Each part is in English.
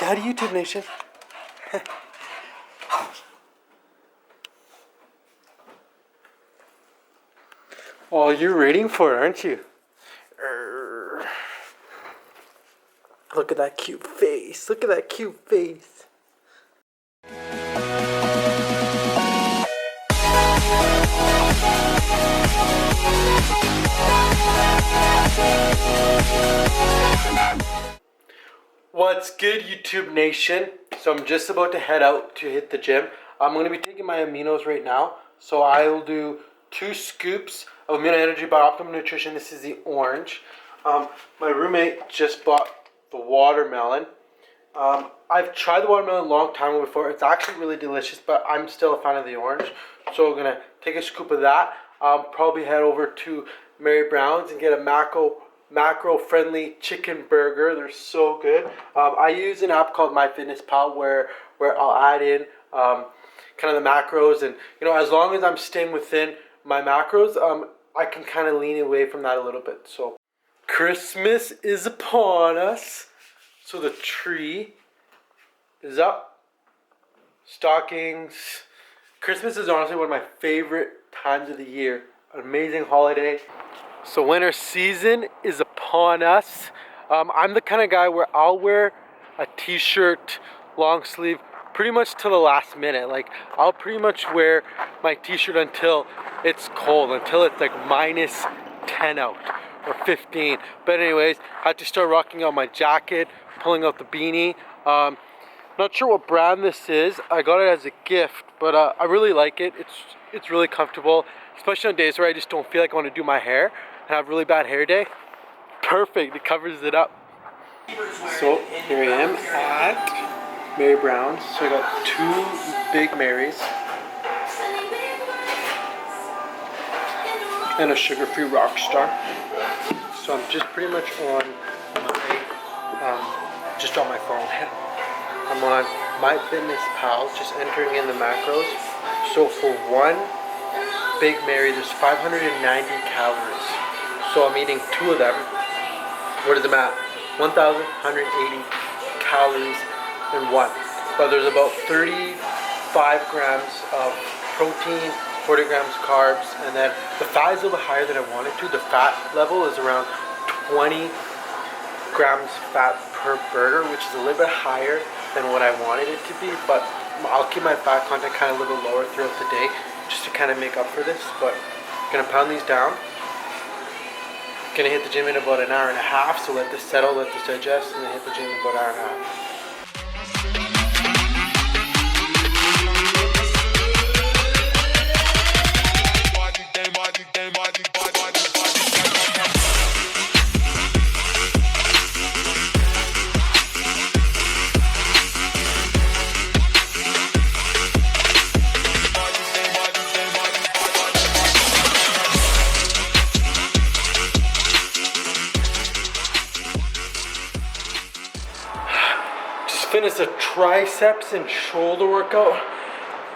Say hi to YouTube Nation. Oh, you're waiting for it, aren't you? Look at that cute face. Look at that cute face. What's good, YouTube Nation? So I'm just about to head out to hit the gym. I'm going to be taking my aminos right now. So I will do 2 scoops of Amino Energy by Optimum Nutrition. This is the orange. My roommate just bought the watermelon. I've tried the watermelon a long time ago before. It's actually really delicious, but I'm still a fan of the orange. So we're going to take a scoop of that. Probably head over to Mary Brown's and get a macro-friendly chicken burger. They're so good. I use an app called MyFitnessPal where I'll add in kind of the macros, and as long as I'm staying within my macros, I can kind of lean away from that a little bit. So Christmas is upon us. So the tree is up. Stockings. Christmas is honestly one of my favorite times of the year. An amazing holiday. So winter season is upon us. I'm the kind of guy where I'll wear a t-shirt, long sleeve, pretty much to the last minute. Like, I'll pretty much wear my t-shirt until it's cold, until it's like minus 10 out or 15. But anyways, I had to start rocking out my jacket, pulling out the beanie. Not sure what brand this is. I got it as a gift, but I really like it. It's really comfortable, especially on days where I just don't feel like I want to do my hair and have really bad hair day. Perfect, it covers it up. So here I am at Mary Brown's. So I got 2 Big Marys and a sugar-free Rockstar. So I'm just pretty much on my phone. I'm on MyFitnessPal, just entering in the macros. So for 1 Big Mary, there's 590 calories. So I'm eating 2 of them. What is the math? 1,180 calories in 1. But there's about 35 grams of protein, 40 grams carbs, and then the fat is a little bit higher than I wanted to. The fat level is around 20 grams fat per burger, which is a little bit higher than what I wanted it to be, but I'll keep my fat content kind of a little lower throughout the day just to kind of make up for this. But I'm gonna pound these down. Gonna hit the gym in about an hour and a half, so let this settle, let this digest, and then hit the gym in about an hour and a half. Finished a triceps and shoulder workout.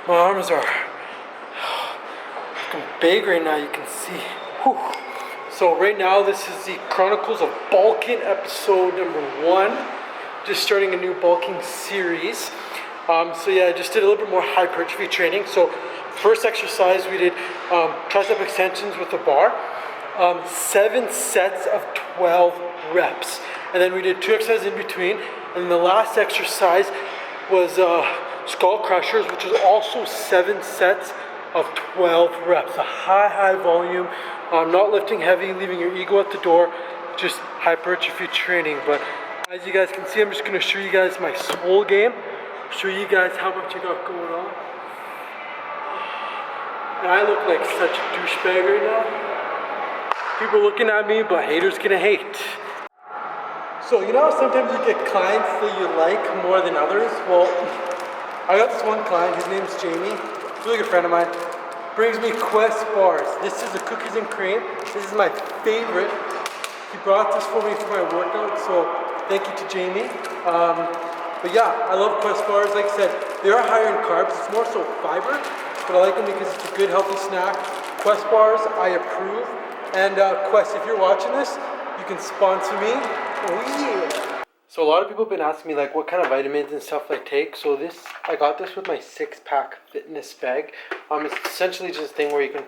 My arms are looking big right now, you can see. Whew. So right now this is the Chronicles of Bulking episode number 1. Just starting a new bulking series. So yeah, I just did a little bit more hypertrophy training. So first exercise we did tricep extensions with the bar. 7 sets of 12 reps. And then we did 2 exercises in between. And the last exercise was skull crushers, which was also 7 sets of 12 reps. A high volume, not lifting heavy, leaving your ego at the door, just hypertrophy training. But as you guys can see, I'm just going to show you guys my swole game, show you guys how much I got going on. And I look like such a douchebag right now. People looking at me, but haters gonna hate. So sometimes you get clients that you like more than others. Well, I got this one client, his name's Jamie, really good friend of mine, brings me Quest bars. This is the cookies and cream. This is my favorite. He brought this for me for my workout, so thank you to Jamie. But yeah, I love Quest bars. Like I said, they are higher in carbs. It's more so fiber, but I like them because it's a good healthy snack. Quest bars, I approve. And Quest, if you're watching this, you can sponsor me. Oh yeah. So a lot of people have been asking me like what kind of vitamins and stuff I take. So I got this with my 6-pack fitness bag. It's essentially just a thing where you can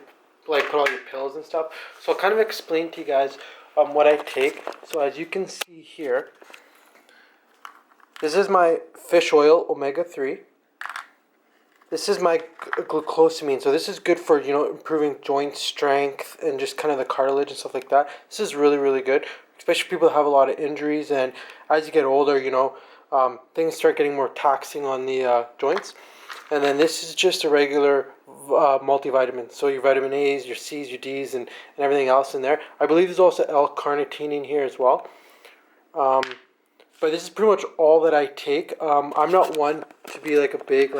like put all your pills and stuff. So I'll kind of explain to you guys what I take. So as you can see here, this is my fish oil omega-3. This is my glucosamine. So this is good for, improving joint strength and just kind of the cartilage and stuff like that. This is really, really good, especially for people that have a lot of injuries. And as you get older, things start getting more taxing on the joints. And then this is just a regular multivitamin. So your vitamin A's, your C's, your D's, and everything else in there. I believe there's also L-carnitine in here as well. But this is pretty much all that I take. I'm not one to be like a big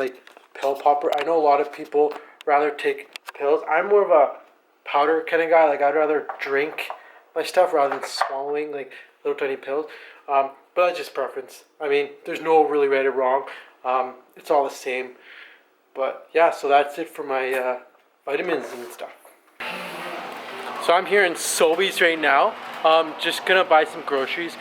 pill popper. I know a lot of people rather take pills. I'm more of a powder kind of guy. Like I'd rather drink my stuff rather than swallowing like little tiny pills. But that's just preference. I mean, there's no really right or wrong. It's all the same. But yeah, so that's it for my vitamins and stuff. So I'm here in Sobeys right now. Just gonna buy some groceries.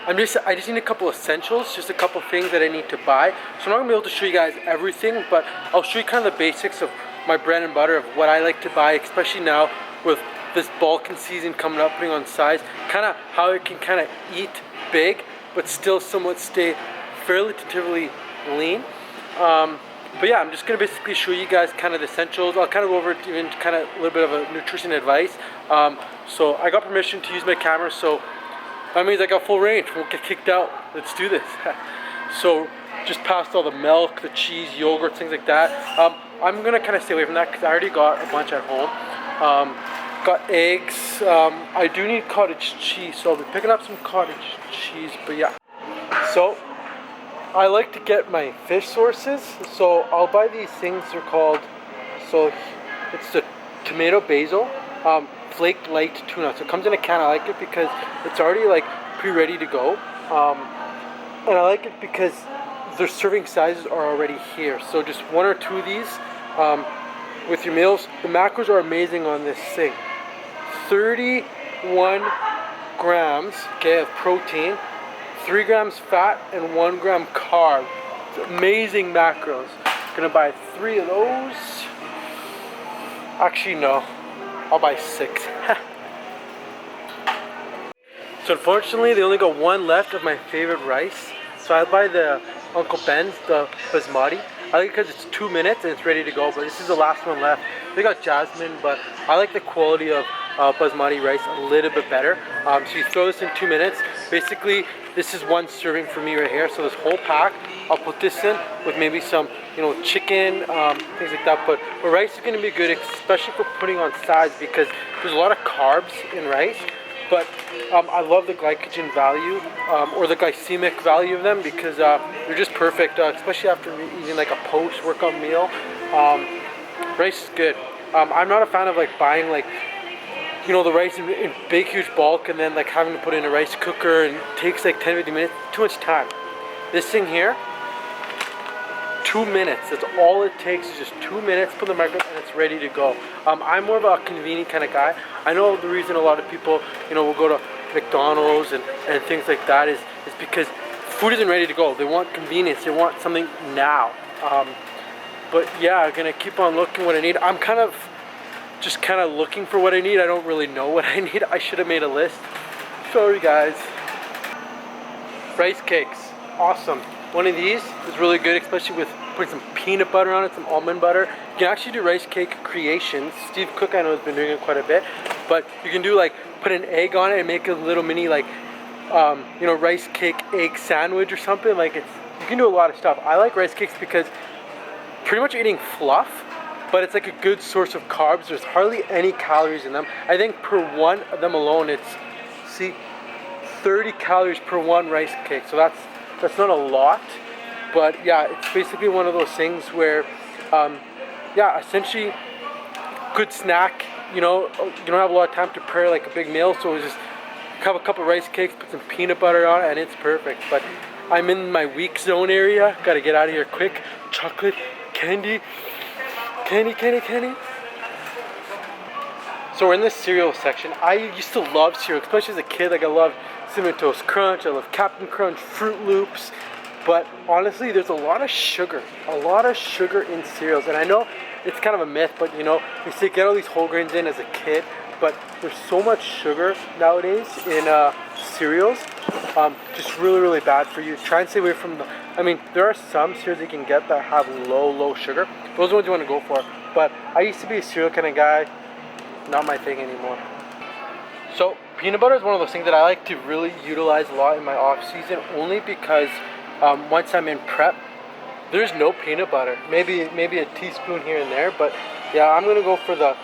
I just need a couple essentials, just a couple things that I need to buy. So I'm not gonna be able to show you guys everything, but I'll show you kind of the basics of my bread and butter of what I like to buy, especially now with this bulking season coming up, putting on size, kind of how it can kind of eat big, but still somewhat stay fairly lean. But yeah, I'm just gonna basically show you guys kind of the essentials. I'll kind of go over even kind of a little bit of a nutrition advice. So I got permission to use my camera, so that means I got full range. Won't get kicked out. Let's do this. So just past all the milk, the cheese, yogurt, things like that. I'm gonna kind of stay away from that because I already got a bunch at home. Got eggs. I do need cottage cheese, so I'll be picking up some cottage cheese. But yeah. So I like to get my fish sources. So I'll buy these things. They're called. So it's the tomato basil. Flaked light tuna. So it comes in a can. I like it because it's already like pre-ready to go, and I like it because their serving sizes are already here. So just one or two of these with your meals. The macros are amazing on this thing. 31 grams, okay, of protein, 3 grams fat, and 1 gram carb. It's amazing macros. Gonna buy 3 of those. Actually, no. I'll buy 6. So unfortunately, they only got one left of my favorite rice. So I'll buy the Uncle Ben's, the basmati. I like it because it's 2 minutes and it's ready to go. But this is the last one left. They got jasmine, but I like the quality of basmati rice a little bit better. So you throw this in 2 minutes. Basically, this is one serving for me right here. So this whole pack, I'll put this in with maybe some, chicken, things like that. But rice is going to be good, especially for putting on sides because there's a lot of carbs in rice. But I love the glycogen value or the glycemic value of them because they're just perfect, especially after eating like a post-workout meal. Rice is good. I'm not a fan of like buying the rice in big huge bulk and then like having to put it in a rice cooker and it takes like 10-15 minutes. Too much time. This thing here, 2 minutes. That's all it takes is just 2 minutes, put in the microwave, and it's ready to go. I'm more of a convenient kind of guy. I know the reason a lot of people, will go to McDonald's and things like that is because food isn't ready to go. They want convenience. They want something now. But yeah, I'm gonna keep on looking what I need. I'm just kind of looking for what I need. I don't really know what I need. I should have made a list. Sorry guys. Rice cakes, awesome. One of these is really good, especially with putting some peanut butter on it, some almond butter. You can actually do rice cake creations. Steve Cook, I know, has been doing it quite a bit. But you can do put an egg on it and make a little mini rice cake egg sandwich or something. You can do a lot of stuff. I like rice cakes because pretty much eating fluff, but it's like a good source of carbs. There's hardly any calories in them. I think per one of them alone, it's 30 calories per one rice cake. So that's not a lot, but yeah, it's basically one of those things where, essentially, good snack. You don't have a lot of time to prepare like a big meal, so just have a couple rice cakes, put some peanut butter on it, and it's perfect. But I'm in my weak zone area. Gotta get out of here quick. Chocolate, candy. So we're in this cereal section. I used to love cereal, especially as a kid. I loved Cinnamon Toast Crunch, I love Captain Crunch, Fruit Loops. But honestly, there's a lot of sugar in cereals. And I know it's kind of a myth, but you know, we used to get all these whole grains in as a kid, but there's so much sugar nowadays in cereals. Just really bad for you. Try and stay away from I mean, there are some cereals you can get that have low sugar. Those are the ones you want to go for. But I used to be a cereal kind of guy. Not my thing anymore. So peanut butter is one of those things that I like to really utilize a lot in my off season, only because once I'm in prep, there's no peanut butter. Maybe a teaspoon here and there, but yeah, I'm gonna go for the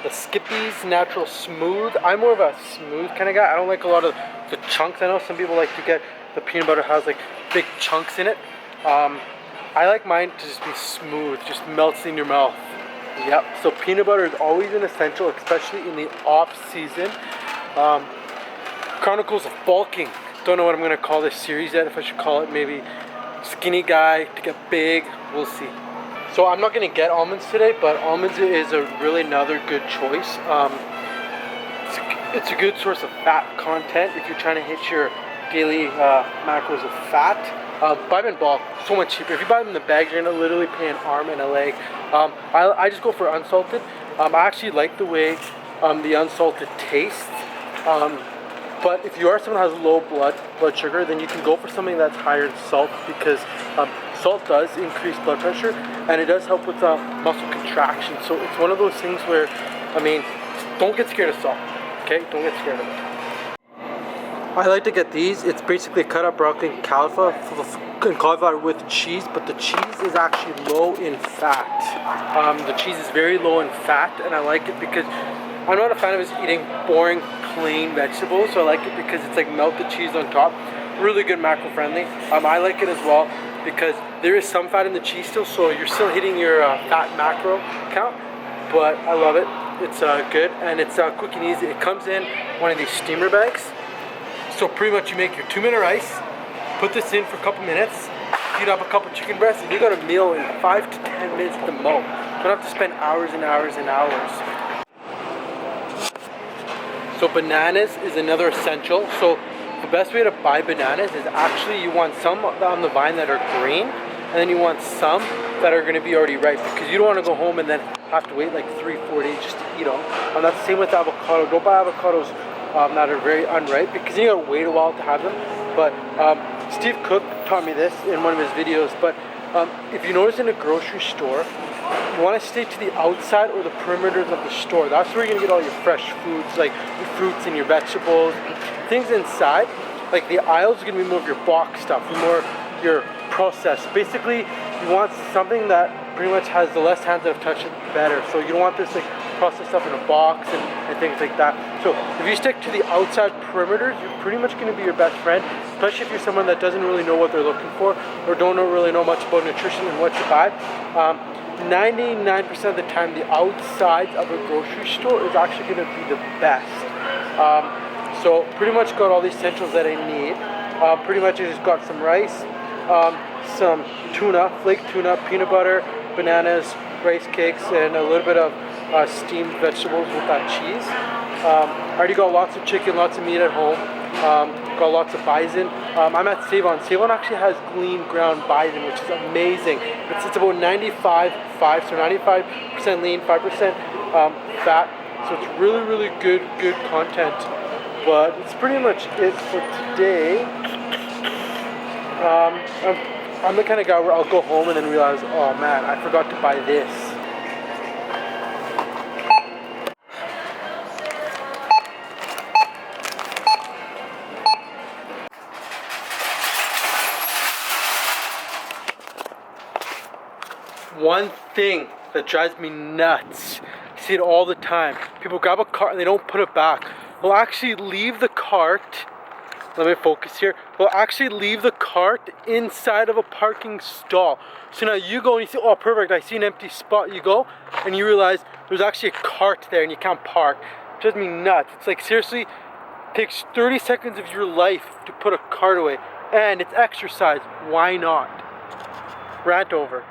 Skippy's Natural Smooth. I'm more of a smooth kind of guy. I don't like a lot of the chunks. I know some people like to get the peanut butter has like big chunks in it. I like mine to just be smooth, just melts in your mouth. Yep, so peanut butter is always an essential, especially in the off season. Chronicles of Bulking. Don't know what I'm going to call this series yet. If I should call it maybe Skinny Guy to Get Big. We'll see. So I'm not going to get almonds today, but almonds is a really another good choice. It's a good source of fat content if you're trying to hit your daily macros of fat. Buy them in bulk, so much cheaper. If you buy them in the bag, you're going to literally pay an arm and a leg. I just go for unsalted. I actually like the way the unsalted tastes. But if you are someone who has low blood sugar, then you can go for something that's higher in salt, because salt does increase blood pressure and it does help with muscle contraction. So it's one of those things where, I mean, don't get scared of salt, okay? Don't get scared of it. I like to get these. It's basically cut up broccoli and cauliflower with cheese, but the cheese is actually low in fat. The cheese is very low in fat, and I like it because I'm not a fan of just eating boring, plain vegetables, so I like it because it's like melted cheese on top. Really good macro friendly. I like it as well because there is some fat in the cheese still, so you're still hitting your fat macro count, but I love it. It's good, and it's quick and easy. It comes in one of these steamer bags. So pretty much you make your 2-minute rice, put this in for a couple minutes, heat up a couple chicken breasts, and you got a meal in 5 to 10 minutes at the most. You don't have to spend hours and hours and hours. So bananas is another essential. So the best way to buy bananas is actually you want some on the vine that are green, and then you want some that are going to be already ripe, because you don't want to go home and then have to wait like 3-4 days just to eat them. And that's the same with avocado. Don't buy avocados that are very unripe, because you gotta wait a while to have them. But Steve Cook taught me this in one of his videos. But if you notice in a grocery store, you want to stay to the outside or the perimeters of the store. That's where you're gonna get all your fresh foods, like your fruits and your vegetables. Things inside, like the aisles, are gonna be more of your box stuff, more your processed. Basically, you want something that pretty much has the less hands that have touched it better. So you don't want this like processed stuff in a box and things like that. So if you stick to the outside perimeters, you're pretty much going to be your best friend, especially if you're someone that doesn't really know what they're looking for or don't really know much about nutrition and what to buy. 99% of the time, the outsides of a grocery store is actually going to be the best. So pretty much got all the essentials that I need. Pretty much I just got some rice, some tuna, flake tuna, peanut butter, bananas, rice cakes, and a little bit of steamed vegetables with that cheese. I already got lots of chicken, lots of meat at home. Got lots of bison. I'm at Save-On. Save-On actually has lean ground bison, which is amazing. It's about 95.5, so 95% lean, 5% fat. So it's really good content. But it's pretty much it for today. I'm the kind of guy where I'll go home and then realize, oh man, I forgot to buy this. One thing that drives me nuts, I see it all the time. People grab a cart and they don't put it back. They'll actually leave the cart. Let me focus here. They'll actually leave the cart inside of a parking stall. So now you go and you see, oh perfect, I see an empty spot. You go and you realize there's actually a cart there and you can't park. It drives me nuts. It's like seriously, it takes 30 seconds of your life to put a cart away. And it's exercise. Why not? Rant over.